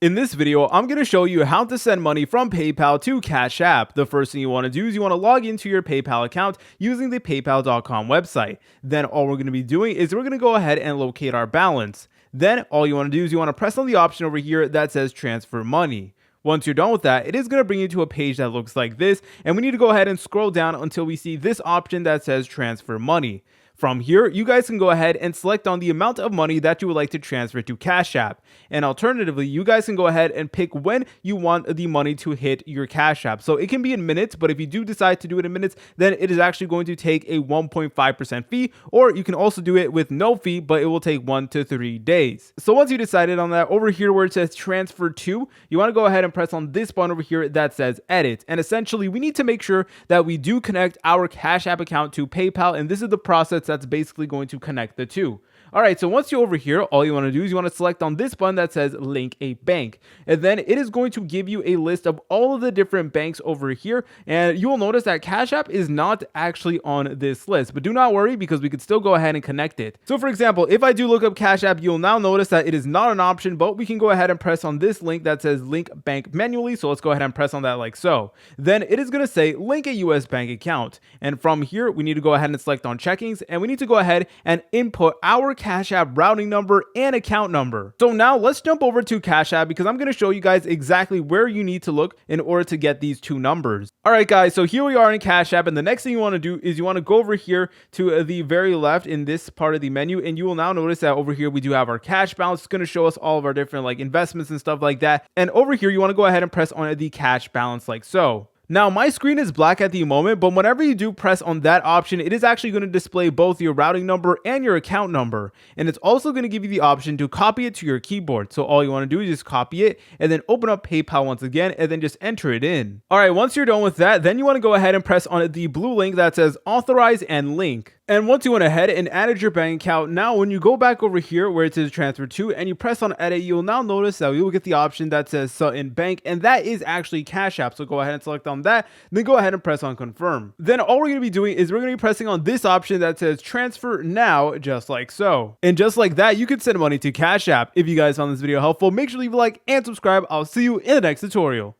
In this video, I'm going to show you how to send money from PayPal to Cash App. The first thing you want to do is you want to log into your PayPal account using the paypal.com website. Then all we're going to be doing is we're going to go ahead and locate our balance. Then all you want to do is you want to press on the option over here that says transfer money. Once you're done with that, it is going to bring you to a page that looks like this, and we need to go ahead and scroll down until we see this option that says transfer money. From here, you guys can go ahead and select on the amount of money that you would like to transfer to Cash App. And alternatively, you guys can go ahead and pick when you want the money to hit your Cash App. So it can be in minutes, but if you do decide to do it in minutes, then it is actually going to take a 1.5% fee, or you can also do it with no fee, but it will take 1 to 3 days. So once you decided on that, over here where it says transfer to, you want to go ahead and press on this button over here that says edit. And essentially, we need to make sure that we do connect our Cash App account to PayPal, and this is the process that's basically going to connect the two. All right, so once you're over here, all you want to do is you want to select on this button that says link a bank. And then it is going to give you a list of all of the different banks over here. And you will notice that Cash App is not actually on this list, but do not worry because we could still go ahead and connect it. So for example, if I do look up Cash App, you'll now notice that it is not an option, but we can go ahead and press on this link that says link bank manually. So let's go ahead and press on that like so. Then it is going to say link a US bank account. And from here, we need to go ahead and select on checkings, and we need to go ahead and input our Cash App routing number and account number. So now let's jump over to Cash App because I'm going to show you guys exactly where you need to look in order to get these two numbers. All right, guys, so here we are in Cash App, and the next thing you want to do is you want to go over here to the very left in this part of the menu, and you will now notice that over here we do have our cash balance. It's going to show us all of our different like investments and stuff like that. And over here you want to go ahead and press on the cash balance like so. Now, my screen is black at the moment, but whenever you do press on that option, it is actually going to display both your routing number and your account number. And it's also going to give you the option to copy it to your keyboard. So all you want to do is just copy it and then open up PayPal once again and then just enter it in. All right, once you're done with that, then you want to go ahead and press on the blue link that says authorize and link. And once you went ahead and added your bank account, now when you go back over here where it says transfer to and you press on edit, you'll now notice that you will get the option that says Sutton Bank, and that is actually Cash App. So go ahead and select on that, then go ahead and press on confirm. Then all we're going to be doing is we're going to be pressing on this option that says transfer now, just like so. And just like that, you can send money to Cash App. If you guys found this video helpful, make sure to leave a like and subscribe. I'll see you in the next tutorial.